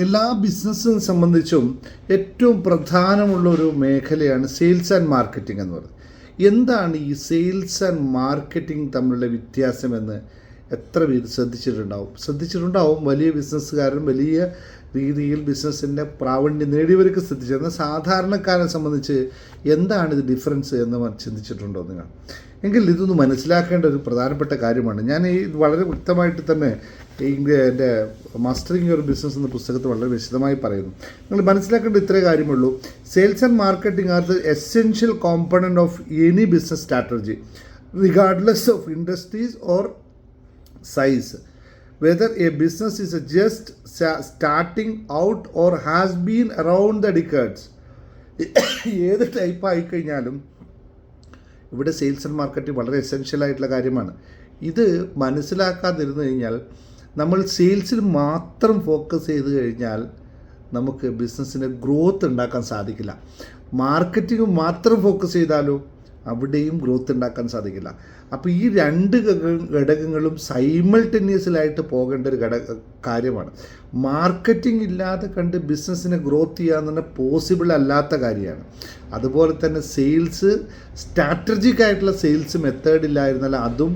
എല്ലാ ബിസിനസ്സിനെ സംബന്ധിച്ചും ഏറ്റവും പ്രധാനമുള്ള ഒരു മേഖലയാണ് സെയിൽസ് ആൻഡ് മാർക്കറ്റിംഗ് എന്ന് പറയുന്നത്. എന്താണ് ഈ സെയിൽസ് ആൻഡ് മാർക്കറ്റിംഗ് തമ്മിലുള്ള വ്യത്യാസമെന്ന് എത്ര പേര് ശ്രദ്ധിച്ചിട്ടുണ്ടാവും. വലിയ ബിസിനസ്സുകാരും വലിയ രീതിയിൽ ബിസിനസ്സിൻ്റെ പ്രാവീണ്യം നേടിയവർക്ക് ശ്രദ്ധിച്ചിരുന്ന സാധാരണക്കാരെ സംബന്ധിച്ച് എന്താണ് ഇത് ഡിഫറൻസ് എന്ന് ചിന്തിച്ചിട്ടുണ്ടോ നിങ്ങൾ? എങ്കിൽ ഇതൊന്ന് മനസ്സിലാക്കേണ്ട ഒരു പ്രധാനപ്പെട്ട കാര്യമാണ്. ഞാൻ ഈ വളരെ വ്യക്തമായിട്ട് തന്നെ എൻ്റെ മാസ്റ്ററിങ് യുവർ ബിസിനസ് എന്ന പുസ്തകത്തിൽ വളരെ വിശദമായി പറയുന്നു. നിങ്ങൾ മനസ്സിലാക്കേണ്ട ഇത്രേ കാര്യമുള്ളൂ. Sales and marketing are the essential component of any business strategy regardless of industries or size. Whether a business is just starting out or has been around the decades, ഏത് ടൈപ്പ് ആയിക്കഴിഞ്ഞാലും ഇവിടെ സെയിൽസ് ആൻഡ് മാർക്കറ്റിംഗ് വളരെ essential ആയിട്ടുള്ള കാര്യമാണ്. ഇത് മനസ്സിലാക്കാതിരുന്നു കഴിഞ്ഞാൽ, നമ്മൾ സെയിൽസിൽ മാത്രം focus ചെയ്ത് കഴിഞ്ഞാൽ നമുക്ക് ബിസിനസ്സിന് ഗ്രോത്ത് ഉണ്ടാക്കാൻ സാധിക്കില്ല. മാർക്കറ്റിംഗ് മാത്രം ഫോക്കസ് ചെയ്താലോ അവിടെയും ഗ്രോത്ത് ഉണ്ടാക്കാൻ സാധിക്കില്ല. അപ്പോൾ ഈ രണ്ട് ഘടകങ്ങളും സൈമൾട്ടേനിയസിലായിട്ട് പോകേണ്ട ഒരു കാര്യമാണ്. മാർക്കറ്റിംഗ് ഇല്ലാതെ കണ്ട് ബിസിനസ്സിനെ ഗ്രോത്ത് ചെയ്യാന്ന് പോസിബിൾ അല്ലാത്ത കാര്യമാണ്. അതുപോലെ തന്നെ സെയിൽസ്, സ്ട്രാറ്റജിക് ആയിട്ടുള്ള സെയിൽസ് മെത്തേഡ് ഇല്ലായിരുന്നാൽ അതും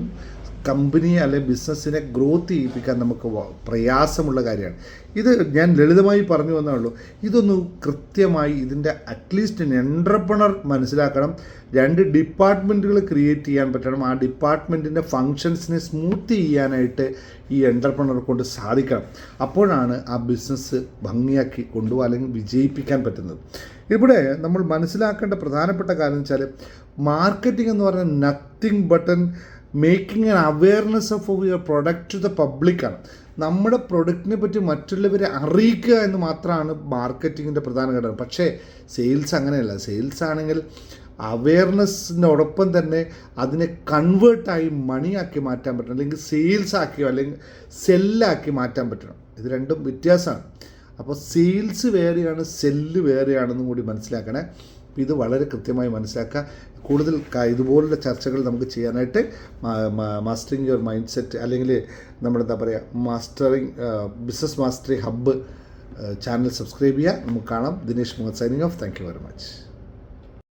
കമ്പനിയെ അല്ലെങ്കിൽ ബിസിനസ്സിനെ ഗ്രോത്ത് ചെയ്യിപ്പിക്കാൻ നമുക്ക് പ്രയാസമുള്ള കാര്യമാണ്. ഇത് ഞാൻ ലളിതമായി പറഞ്ഞു വന്നേ ഉള്ളൂ. ഇതൊന്ന് കൃത്യമായി ഇതിൻ്റെ അറ്റ്ലീസ്റ്റ് എൻ്റർപ്രണർ മനസ്സിലാക്കണം. 2 ഡിപ്പാർട്ട്മെൻറ്റുകൾ ക്രിയേറ്റ് ചെയ്യാൻ പറ്റണം. ആ ഡിപ്പാർട്ട്മെൻറ്റിൻ്റെ ഫങ്ഷൻസിനെ സ്മൂത്ത് ചെയ്യാനായിട്ട് ഈ എൻ്റർപ്രണർ കൊണ്ട് സാധിക്കണം. അപ്പോഴാണ് ആ ബിസിനസ് ഭംഗിയാക്കി കൊണ്ടുപോകാൻ അല്ലെങ്കിൽ വിജയിപ്പിക്കാൻ പറ്റുന്നത്. ഇവിടെ നമ്മൾ മനസ്സിലാക്കേണ്ട പ്രധാനപ്പെട്ട കാര്യം എന്ന് വെച്ചാൽ, മാർക്കറ്റിംഗ് എന്ന് പറഞ്ഞാൽ nothing but making an awareness of your product to the പബ്ലിക്കാണ്. നമ്മുടെ പ്രൊഡക്റ്റിനെ പറ്റി മറ്റുള്ളവരെ അറിയിക്കുക എന്ന് മാത്രമാണ് മാർക്കറ്റിങ്ങിൻ്റെ പ്രധാന ഘടകം. പക്ഷേ സെയിൽസ് അങ്ങനെയല്ല. സെയിൽസ് ആണെങ്കിൽ അവെയർനെസ്സിനോടൊപ്പം തന്നെ അതിനെ കൺവേർട്ടായി മണിയാക്കി മാറ്റാൻ പറ്റണം, അല്ലെങ്കിൽ സെയിൽസ് ആക്കിയോ അല്ലെങ്കിൽ സെല്ലാക്കി മാറ്റാൻ പറ്റണം. ഇത് രണ്ടും വ്യത്യാസമാണ്. അപ്പോൾ സെയിൽസ് വേറെയാണ്, സെല്ല് വേറെയാണെന്നും കൂടി മനസ്സിലാക്കണേ. ഇത് വളരെ കൃത്യമായി മനസ്സിലാക്കുക. കൂടുതൽ ഇതുപോലുള്ള ചർച്ചകൾ നമുക്ക് ചെയ്യാനായിട്ട് മാസ്റ്ററിങ് യുവർ മൈൻഡ് സെറ്റ് അല്ലെങ്കിൽ നമ്മളെന്താ പറയുക business mastery hub channel subscribe ചെയ്യുക. നമുക്ക് കാണാം. Dinesh Muhammad signing off. Thank you very much.